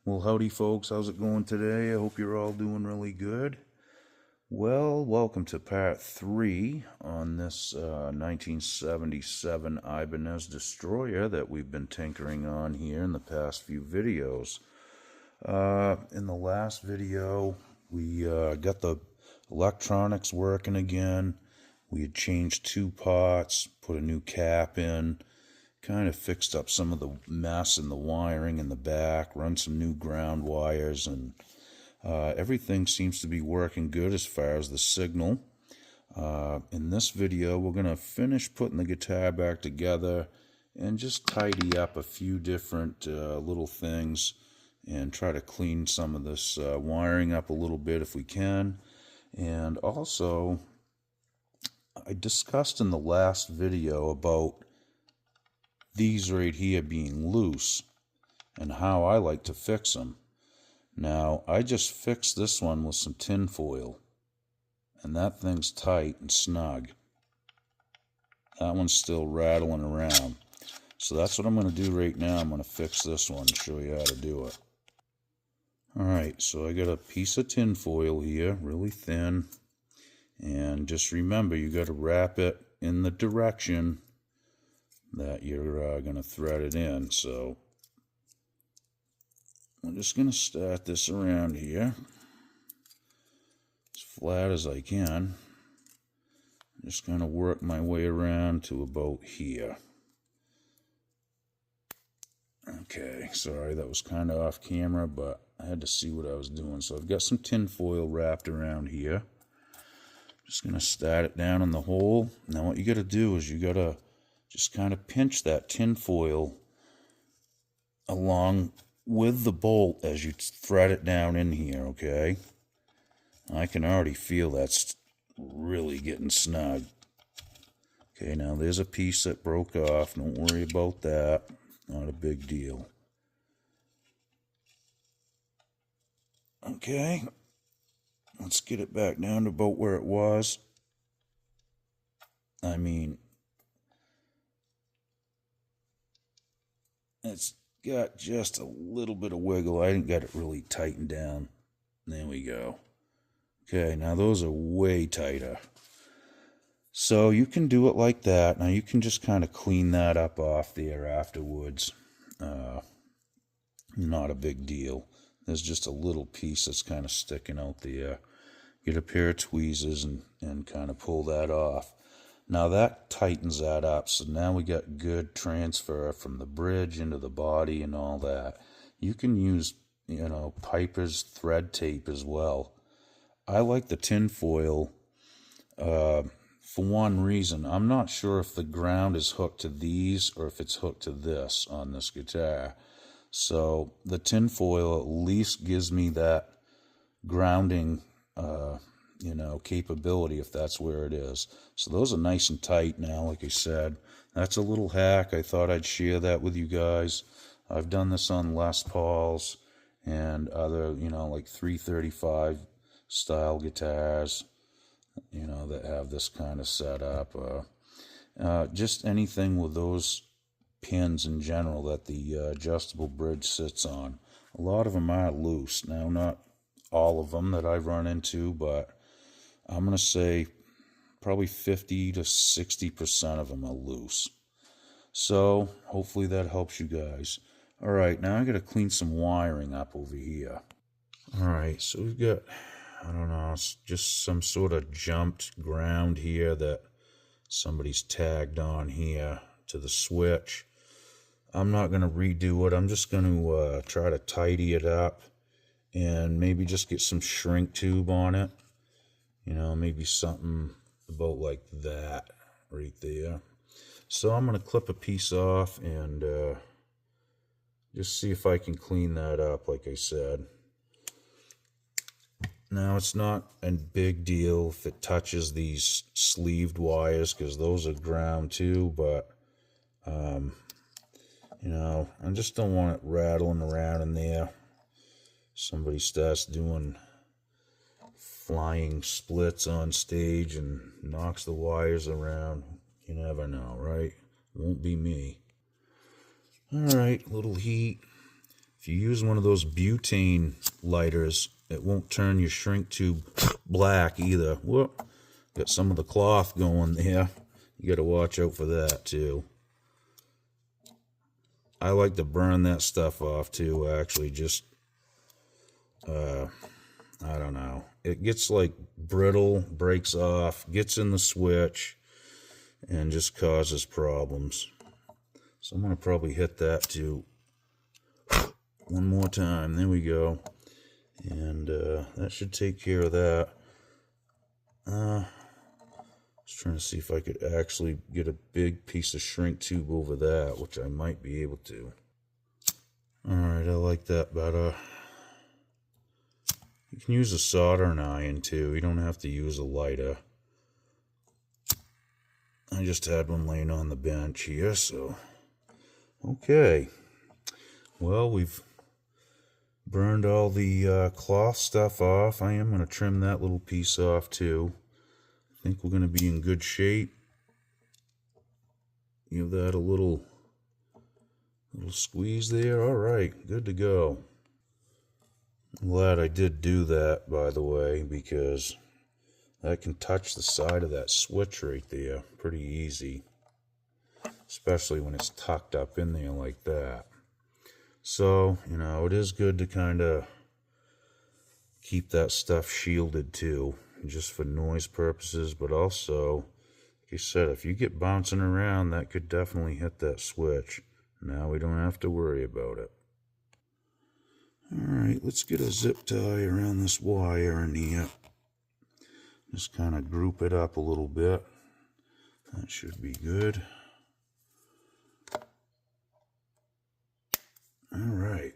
Well, howdy folks, how's it going today? I hope you're all doing really good. Well, welcome to part 3 on this 1977 Ibanez destroyer that we've been tinkering on here in the past few videos. In the last video, we got the electronics working again. We had changed 2 pots, put a new cap in, kind of fixed up some of the mess in the wiring in the back, run some new ground wires, and everything seems to be working good as far as the signal. In this video, we're going to finish putting the guitar back together and just tidy up a few different little things and try to clean some of this wiring up a little bit if we can. And also, I discussed in the last video about these right here being loose and how I like to fix them. Now, I just fixed this one with some tin foil, and that thing's tight and snug. That one's still rattling around. So that's what I'm going to do right now. I'm going to fix this one and show you how to do it. Alright, so I got a piece of tin foil here, really thin, and just remember you got to wrap it in the direction that you're going to thread it in. So I'm just going to start this around here as flat as I can. Just going to work my way around to about here. Okay, sorry that was kind of off camera, but I had to see what I was doing. So I've got some tin foil wrapped around here. Just going to start it down in the hole. Now what you got to do is you got to just kind of pinch that tin foil along with the bolt as you thread it down in here, okay? I can already feel that's really getting snug. Okay, now there's a piece that broke off. Don't worry about that. Not a big deal. Okay, let's get it back down to about where it was. I mean, it's got just a little bit of wiggle. I didn't get it really tightened down. There we go. Okay, now those are way tighter. So you can do it like that. Now you can just kind of clean that up off there afterwards. Not a big deal. There's just a little piece that's kind of sticking out there. Get a pair of tweezers and kind of pull that off. Now that tightens that up, so now we got good transfer from the bridge into the body and all that. You can use, Piper's thread tape as well. I like the tin foil for one reason. I'm not sure if the ground is hooked to these or if it's hooked to this on this guitar. So the tin foil at least gives me that grounding capability if that's where it is. So those are nice and tight now, like I said. That's a little hack. I thought I'd share that with you guys. I've done this on Les Pauls and other, like 335 style guitars, that have this kind of setup. Just anything with those pins in general that the adjustable bridge sits on. A lot of them are loose. Now, not all of them that I've run into, but I'm going to say probably 50 to 60% of them are loose. So hopefully that helps you guys. Alright, now I got to clean some wiring up over here. Alright, so we've got, I don't know, it's just some sort of jumped ground here that somebody's tagged on here to the switch. I'm not going to redo it. I'm just going to try to tidy it up and maybe just get some shrink tube on it. Maybe something about like that right there. So I'm going to clip a piece off and just see if I can clean that up, like I said. Now, it's not a big deal if it touches these sleeved wires, because those are ground too, but, I just don't want it rattling around in there. Somebody starts doing flying splits on stage and knocks the wires around. You never know, right? Won't be me. Alright, little heat. if you use one of those butane lighters, it won't turn your shrink tube black either. Whoop, got some of the cloth going there. You got to watch out for that too. I like to burn that stuff off too, actually. Just, I don't know. It gets like brittle, breaks off, gets in the switch, and just causes problems. So I'm going to probably hit that too. One more time. There we go. And that should take care of that. Just trying to see if I could actually get a big piece of shrink tube over that, which I might be able to. Alright, I like that better. You can use a soldering iron too. You don't have to use a lighter. I just had one laying on the bench here, so. Okay. Well, we've burned all the cloth stuff off. I am going to trim that little piece off too. I think we're going to be in good shape. Give that a little squeeze there. All right, good to go. I'm glad I did do that, by the way, because I can touch the side of that switch right there pretty easy, especially when it's tucked up in there like that. So, you know, it is good to kind of keep that stuff shielded too, just for noise purposes, but also, like I said, if you get bouncing around, that could definitely hit that switch. Now we don't have to worry about it. Alright, let's get a zip tie around this wire in here. Just kind of group it up a little bit. That should be good. Alright.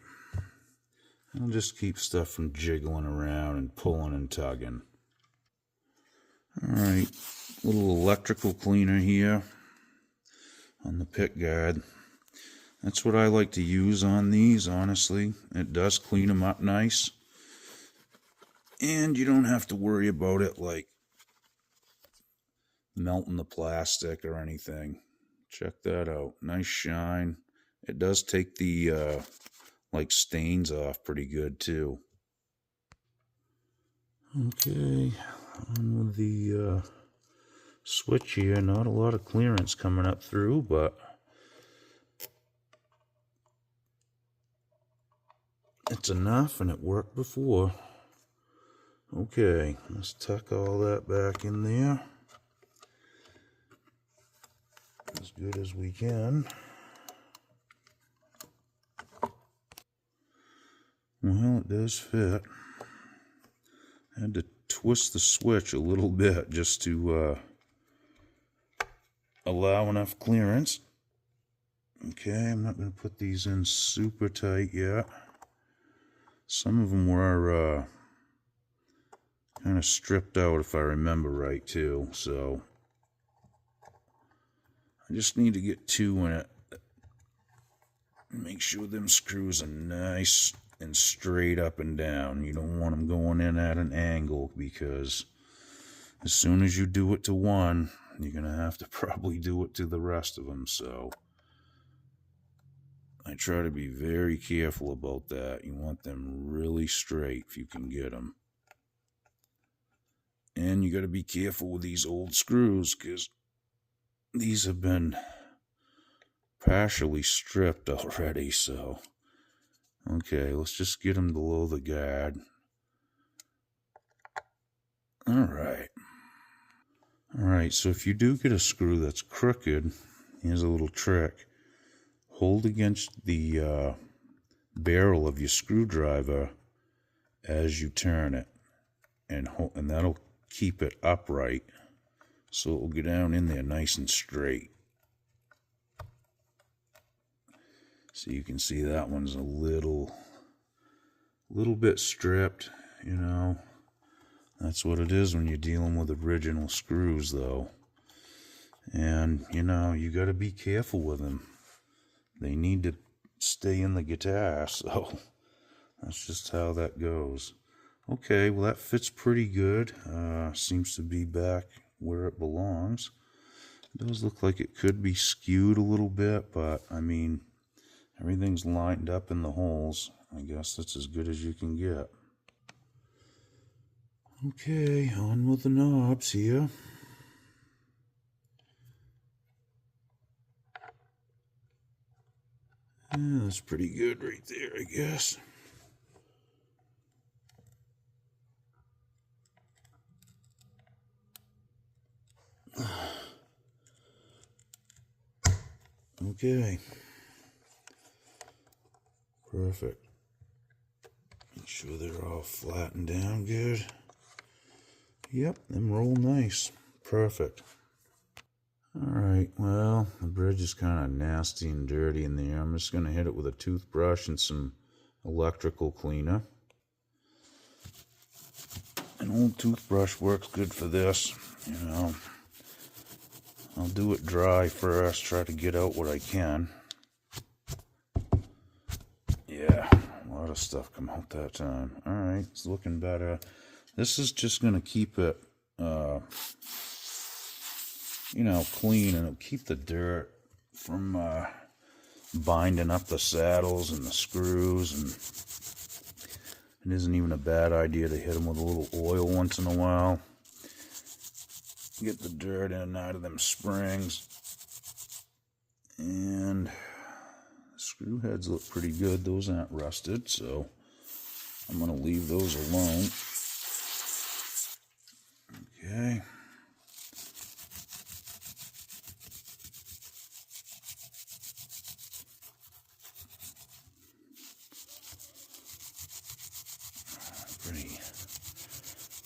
I'll just keep stuff from jiggling around and pulling and tugging. Alright, little electrical cleaner here on the pick guard. That's what I like to use on these, honestly. It does clean them up nice. And you don't have to worry about it like melting the plastic or anything. Check that out. Nice shine. It does take the like stains off pretty good too. Okay, on with the switch here. Not a lot of clearance coming up through, but it's enough, and it worked before. Okay, let's tuck all that back in there as good as we can. Well, it does fit. I had to twist the switch a little bit just to allow enough clearance. Okay, I'm not going to put these in super tight yet. Some of them were kind of stripped out, if I remember right, too. So I just need to get two in it. Make sure them screws are nice and straight up and down. You don't want them going in at an angle, because as soon as you do it to one, you're going to have to probably do it to the rest of them. So I try to be very careful about that. You want them really straight if you can get them. And you got to be careful with these old screws, because these have been partially stripped already. So okay, let's just get them below the guard. Alright. Alright, so if you do get a screw that's crooked, here's a little trick. Hold against the barrel of your screwdriver as you turn it, and that'll keep it upright, so it will go down in there nice and straight. So you can see that one's a little bit stripped, you know. That's what it is when you're dealing with original screws, though. And, you know, you got to be careful with them. They need to stay in the guitar, so that's just how that goes. Okay, well, that fits pretty good. Seems to be back where it belongs. It does look like it could be skewed a little bit, but, I mean, Everything's lined up in the holes. I guess that's as good as you can get. Okay, on with the knobs here. Yeah, that's pretty good right there, I guess. Okay. Perfect. Make sure they're all flattened down good. Yep, them roll nice. Perfect. Alright, well, the bridge is kind of nasty and dirty in there. I'm just going to hit it with a toothbrush and some electrical cleaner. An old toothbrush works good for this, you know. I'll do it dry first, try to get out what I can. Yeah, a lot of stuff come out that time. Alright, it's looking better. This is just going to keep it, you know, clean, and it'll keep the dirt from binding up the saddles and the screws. And it isn't even a bad idea to hit them with a little oil once in a while. Get the dirt in and out of them springs. And the screw heads look pretty good. Those aren't rusted, so I'm going to leave those alone. Okay.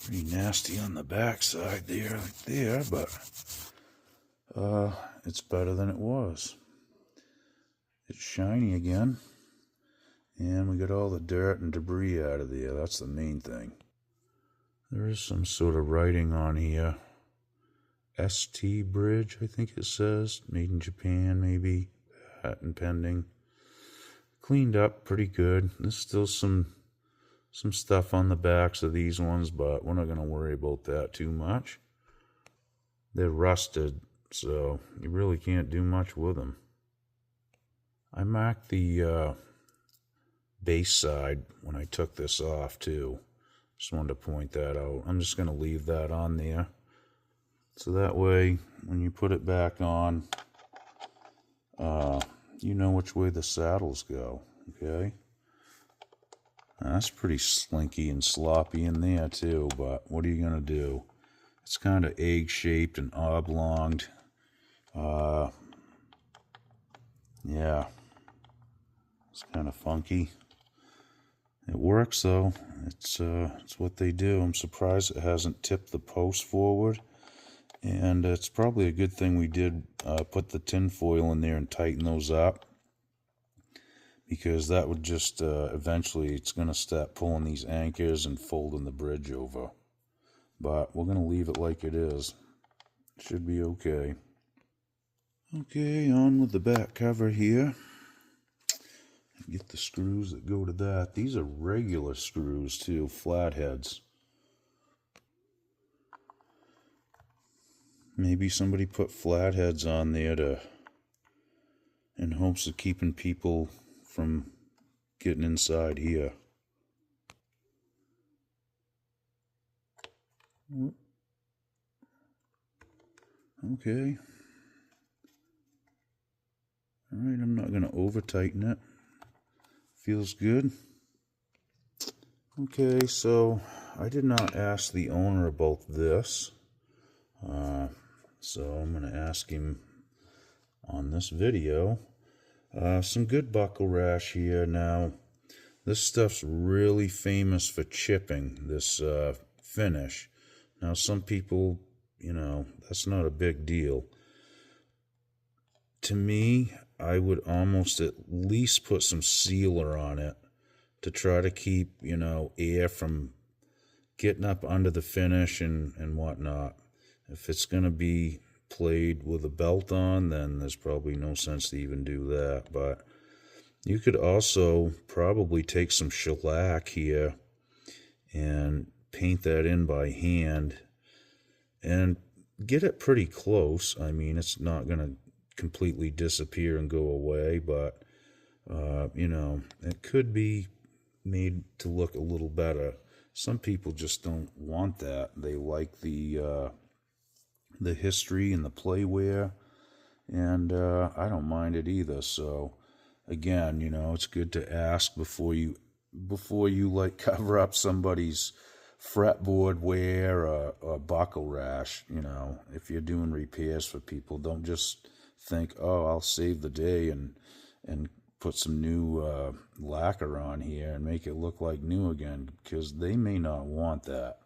Pretty nasty on the back side there, like there, but it's better than it was. It's shiny again, and we got all the dirt and debris out of there. That's the main thing. There is some sort of writing on here. ST Bridge, I think it says. Made in Japan, maybe. Patent pending. Cleaned up pretty good. There's still some stuff on the backs of these ones, but we're not going to worry about that too much. They're rusted, so you really can't do much with them. I marked the base side when I took this off too. Just wanted to point that out. I'm just going to leave that on there. So that way, when you put it back on, you know which way the saddles go, okay? That's pretty slinky and sloppy in there too, but what are you going to do? It's kind of egg-shaped and oblonged. Yeah, it's kind of funky. It works though. It's what they do. I'm surprised it hasn't tipped the post forward, and it's probably a good thing we did put the tin foil in there and tighten those up, because that would just eventually it's going to start pulling these anchors and folding the bridge over. But we're going to leave it like it is. It should be okay. Okay, on with the back cover here. Get the screws that go to that. These are regular screws too, flatheads. Maybe somebody put flatheads on there in hopes of keeping people from getting inside here. Okay. Alright, I'm not going to over tighten it. Feels good. Okay, so I did not ask the owner about this. So I'm going to ask him on this video. Some good buckle rash here. Now, this stuff's really famous for chipping, this finish. Now, some people, you know, that's not a big deal. To me, I would almost at least put some sealer on it to try to keep, you know, air from getting up under the finish and whatnot. If it's going to be played with a belt on, then there's probably no sense to even do that. But you could also probably take some shellac here and paint that in by hand and get it pretty close. I mean, it's not going to completely disappear and go away, but It could be made to look a little better. Some people just don't want that. They like the history and the playwear, and I don't mind it either. So again, it's good to ask before you like cover up somebody's fretboard wear or buckle rash. If you're doing repairs for people, don't just think, oh, I'll save the day and put some new lacquer on here and make it look like new again, because they may not want that.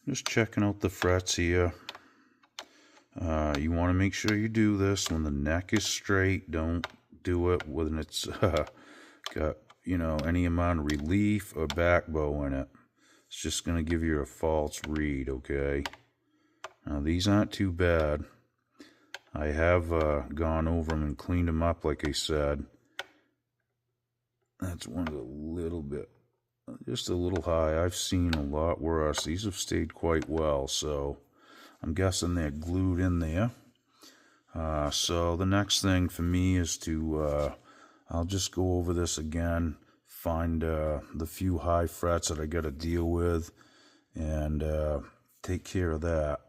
Just checking out the frets here. You want to make sure you do this when the neck is straight. Don't do it when it's got, any amount of relief or back bow in it. It's just going to give you a false read, okay? Now, these aren't too bad. I have gone over them and cleaned them up, like I said. That's one a little bit, just a little high. I've seen a lot worse. These have stayed quite well, so I'm guessing they're glued in there. So the next thing for me is to, I'll just go over this again, find the few high frets that I got to deal with, and take care of that.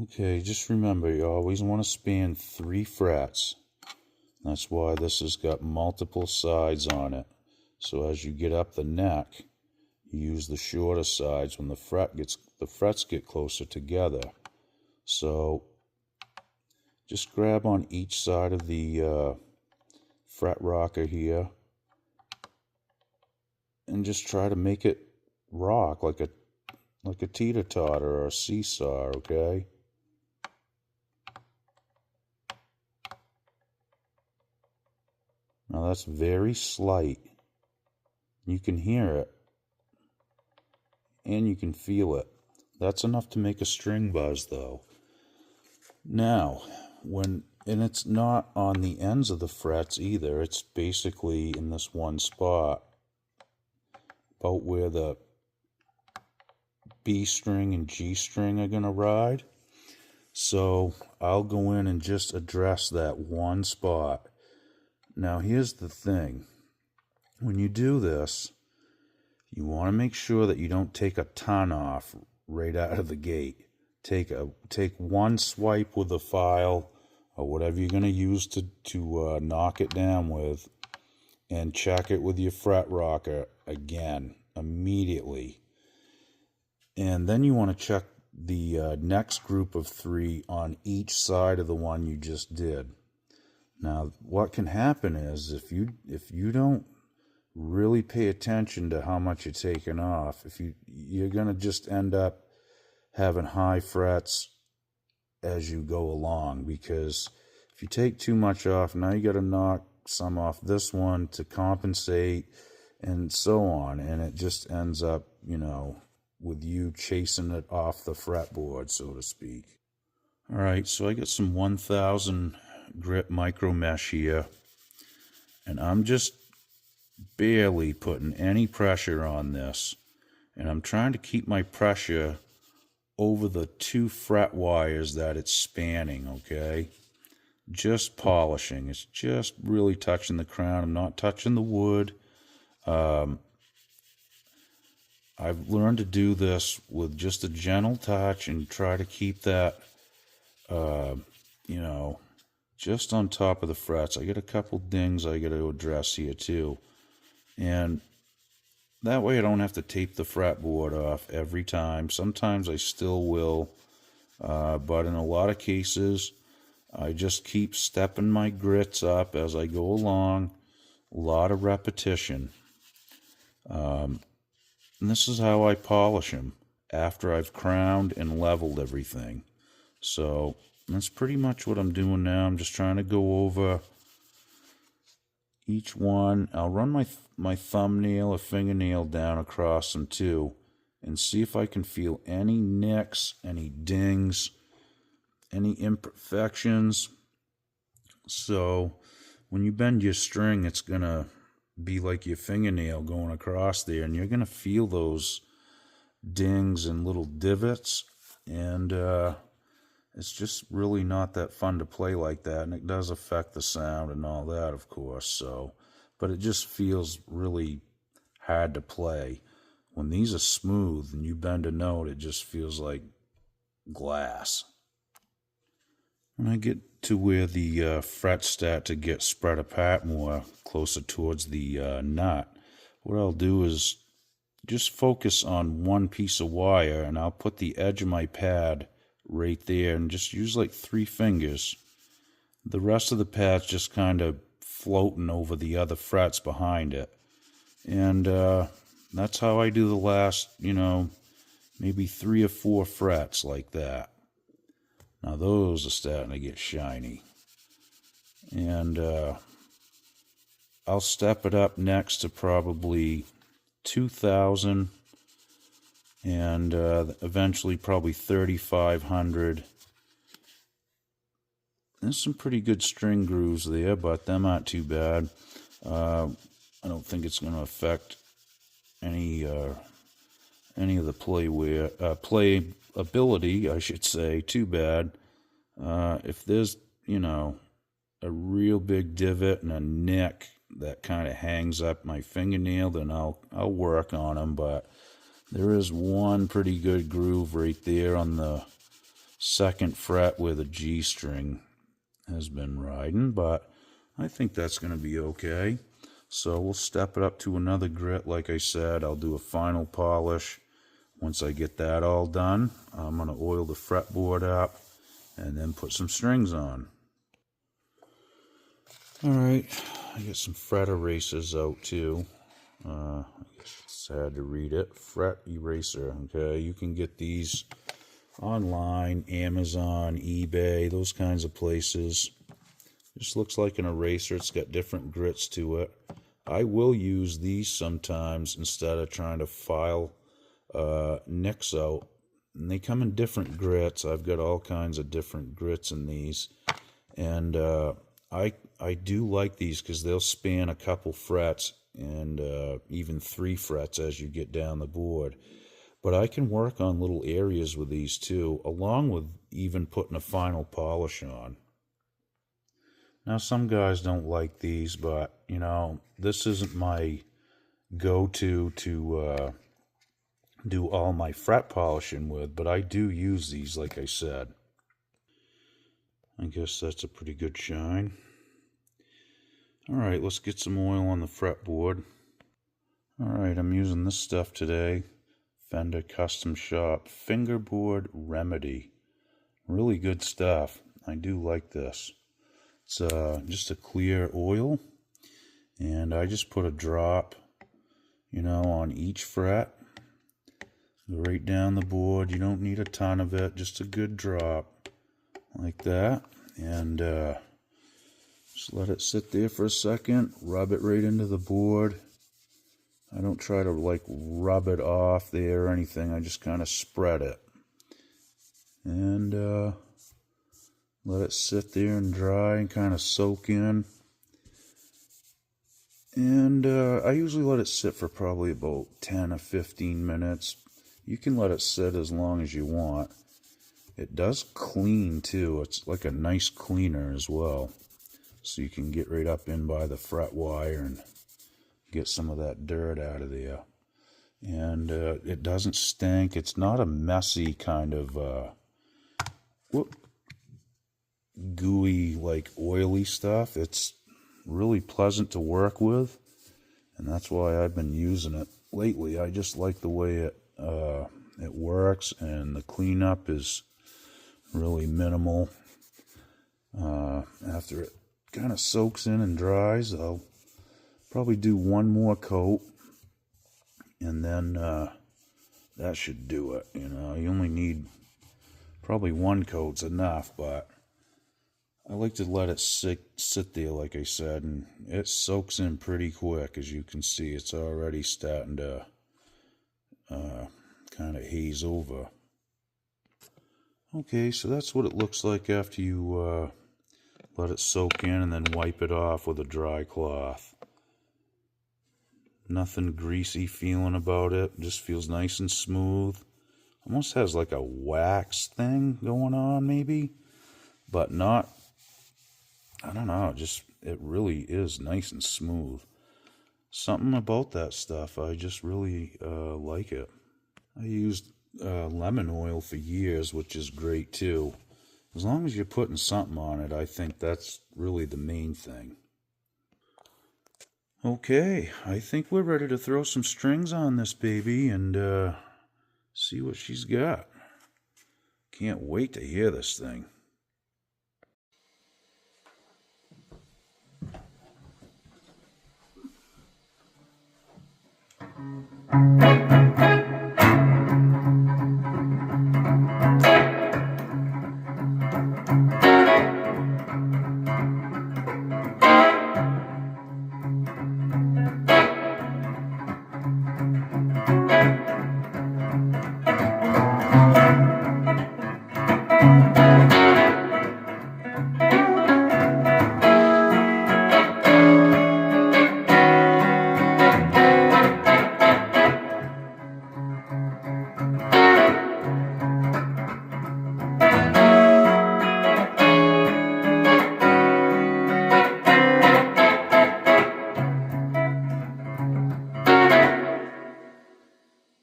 Okay, just remember, you always want to span 3 frets. That's why this has got multiple sides on it. So as you get up the neck, you use the shorter sides when the frets get closer together. So just grab on each side of the fret rocker here and just try to make it rock like a teeter-totter or a seesaw, okay? Now that's very slight. You can hear it and you can feel it. That's enough to make a string buzz, though. Now, and it's not on the ends of the frets either. It's basically in this one spot, about where the B string and G string are going to ride. So I'll go in and just address that one spot. Now, here's the thing. When you do this, you want to make sure that you don't take a ton off right out of the gate. Take one swipe with the file or whatever you're going to use to knock it down with, and check it with your fret rocker again immediately. And then you want to check the next group of 3 on each side of the one you just did. Now, what can happen is if you don't really pay attention to how much you're taking off, you're going to just end up having high frets as you go along, because if you take too much off, now you got to knock some off this one to compensate, and so on, and it just ends up, with you chasing it off the fretboard, so to speak. All right, so I got some 1000 grit micro mesh here, and I'm just barely putting any pressure on this, and I'm trying to keep my pressure over the 2 fret wires that it's spanning, okay? Just polishing. It's just really touching the crown. I'm not touching the wood. I've learned to do this with just a gentle touch and try to keep that, just on top of the frets. I got a couple dings I got to address here too. And that way I don't have to tape the fretboard off every time. Sometimes I still will, but in a lot of cases, I just keep stepping my grits up as I go along. A lot of repetition. And this is how I polish them after I've crowned and leveled everything. So That's pretty much what I'm doing now. I'm just trying to go over each one. I'll run my thumbnail or fingernail down across them too, and see if I can feel any nicks, any dings, any imperfections. So when you bend your string, it's going to be like your fingernail going across there, and you're going to feel those dings and little divots, and it's just really not that fun to play like that, and it does affect the sound and all that, of course. So, but it just feels really hard to play. When these are smooth and you bend a note, it just feels like glass. When I get to where the frets start to get spread apart more, closer towards the nut, what I'll do is just focus on one piece of wire, and I'll put the edge of my pad right there and just use like 3 fingers. The rest of the pad's just kind of floating over the other frets behind it. And that's how I do the last, maybe 3 or 4 frets like that. Now those are starting to get shiny. And I'll step it up next to probably 2,000 and eventually probably 3,500. There's some pretty good string grooves there, but them aren't too bad. I don't think it's going to affect any of the playability, I should say, too bad. If there's, a real big divot and a nick that kind of hangs up my fingernail, then I'll work on them. But there is one pretty good groove right there on the 2nd fret where the G string has been riding, but I think that's going to be okay. So we'll step it up to another grit. Like I said, I'll do a final polish. Once I get that all done, I'm going to oil the fretboard up and then put some strings on. Alright, I got some fret erasers out too. I guess it's sad to read it. Fret eraser, okay? You can get these online, Amazon, eBay, those kinds of places. Just looks like an eraser. It's got different grits to it. I will use these sometimes instead of trying to file nicks out. And they come in different grits. I've got all kinds of different grits in these. And I do like these because they'll span a couple frets and even 3 frets as you get down the board. But I can work on little areas with these too, along with even putting a final polish on. Now, some guys don't like these, but, this isn't my go-to to do all my fret polishing with, but I do use these, like I said. I guess that's a pretty good shine. Alright, let's get some oil on the fretboard. Alright, I'm using this stuff today. Fender Custom Shop Fingerboard Remedy. Really good stuff. I do like this. It's just a clear oil, and I just put a drop, on each fret. Go right down the board. You don't need a ton of it, just a good drop like that. And just let it sit there for a second. Rub it right into the board. I don't try to rub it off there or anything. I just kind of spread it. And let it sit there and dry and kind of soak in. And I usually let it sit for probably about 10 or 15 minutes. You can let it sit as long as you want. It does clean too. It's like a nice cleaner as well. So you can get right up in by the fret wire and get some of that dirt out of there. And it doesn't stink. It's not a messy kind of gooey, oily stuff. It's really pleasant to work with, and that's why I've been using it lately. I just like the way it works, and the cleanup is really minimal. After it kind of soaks in and dries, I'll probably do one more coat, and then that should do it. You only need probably one coat's enough, but I like to let it sit there, like I said, and it soaks in pretty quick. As you can see, it's already starting to kind of haze over. Okay, so that's what it looks like after you let it soak in and then wipe it off with a dry cloth. Nothing greasy feeling about it. Just feels nice and smooth. Almost has like a wax thing going on maybe, but not, I don't know, just it really is nice and smooth. Something about that stuff, I just really like it. I used lemon oil for years, which is great too. As long as you're putting something on it, I think that's really the main thing. Okay, I think we're ready to throw some strings on this baby and see what she's got. Can't wait to hear this thing.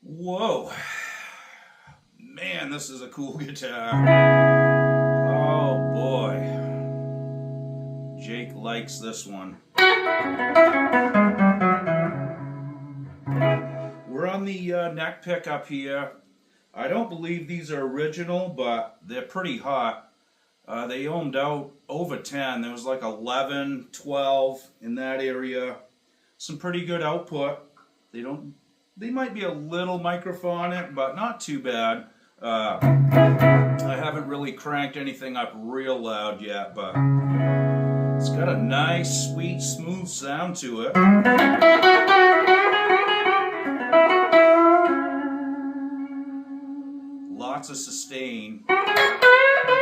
Whoa, man, this is a cool guitar. Oh boy, Jake likes this one. We're on the neck pickup here. I don't believe these are original, but they're pretty hot. They ohmed out over 10. There was like 11, 12 in that area. Some pretty good output. They might be a little microphonic, but not too bad. I haven't really cranked anything up real loud yet, but it's got a nice, sweet, smooth sound to it. Lots of sustain. I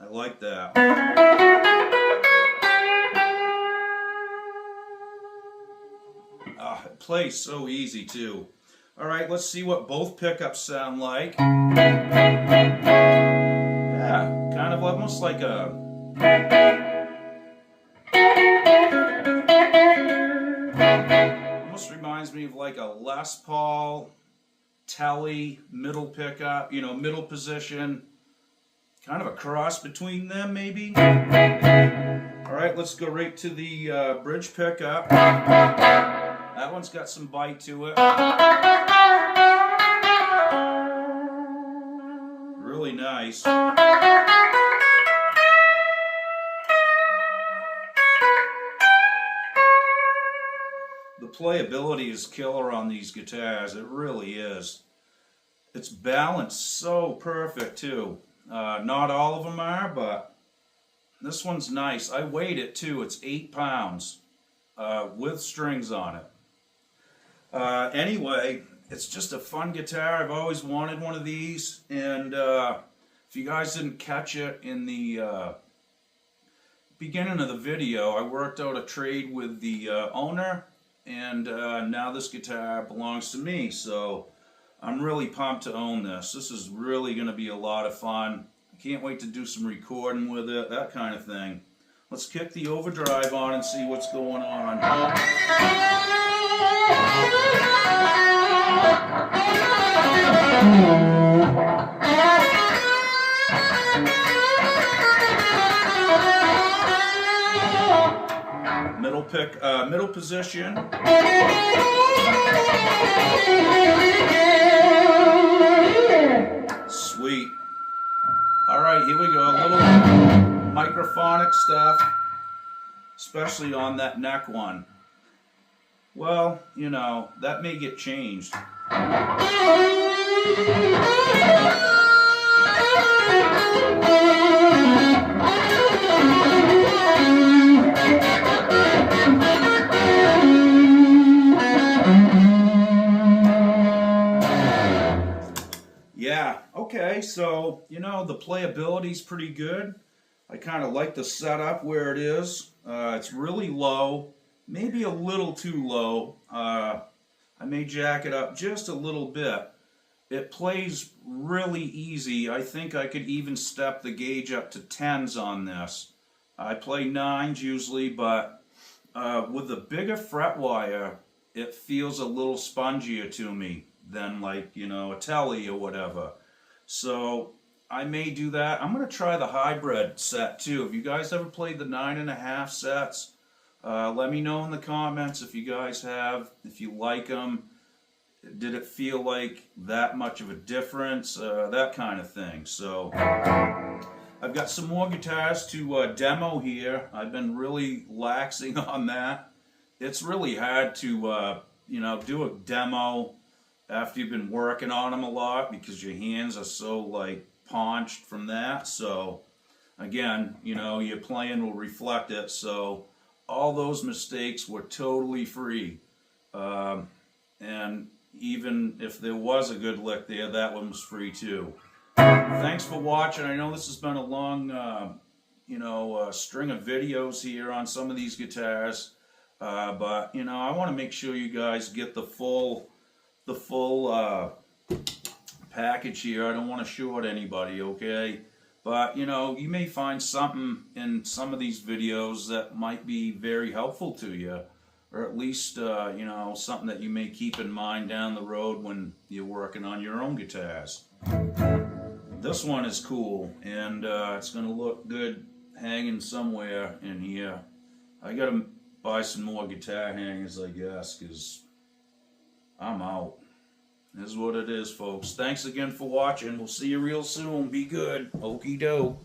like that. It plays so easy too. Alright, let's see what both pickups sound like. Yeah, kind of almost like a... almost reminds me of like a Les Paul, Telly, middle pickup, you know, middle position. Kind of a cross between them maybe. Alright, let's go right to the bridge pickup. That one's got some bite to it. Really nice. The playability is killer on these guitars. It really is. It's balanced so perfect too. Not all of them are, but this one's nice. I weighed it too. It's 8 pounds with strings on it. Anyway, it's just a fun guitar. I've always wanted one of these, and if you guys didn't catch it in the beginning of the video, I worked out a trade with the owner, and now this guitar belongs to me, so I'm really pumped to own this. This is really going to be a lot of fun. I can't wait to do some recording with it, that kind of thing. Let's kick the overdrive on and see what's going on. Middle position. Sweet. All right, here we go. A little microphonic stuff, especially on that neck one. Well, you know, that may get changed. Yeah, okay, so, you know, the playability's pretty good. I kind of like the setup where it is. It's really low, maybe a little too low. I may jack it up just a little bit. It plays really easy. I think I could even step the gauge up to 10s on this. I play 9s usually, but with the bigger fret wire, it feels a little spongier to me than, like, you know, a telly or whatever. So I may do that. I'm going to try the hybrid set too. If you guys ever played the 9.5 sets, let me know in the comments if you guys have, if you like them. Did it feel like that much of a difference? That kind of thing. So I've got some more guitars to demo here. I've been really laxing on that. It's really hard to you know, do a demo after you've been working on them a lot because your hands are so, like, paunched from that. So again, you know, your playing will reflect it. So all those mistakes were totally free. And even if there was a good lick there, that one was free too. Thanks for watching. I know this has been a long you know, string of videos here on some of these guitars. But, you know, I want to make sure you guys get the full package here. I don't want to short anybody, okay? But, you know, you may find something in some of these videos that might be very helpful to you, or at least, you know, something that you may keep in mind down the road when you're working on your own guitars. This one is cool, and it's going to look good hanging somewhere in here. I got to buy some more guitar hangers, I guess, because I'm out. This is what it is, folks. Thanks again for watching. We'll see you real soon. Be good. Okie doke.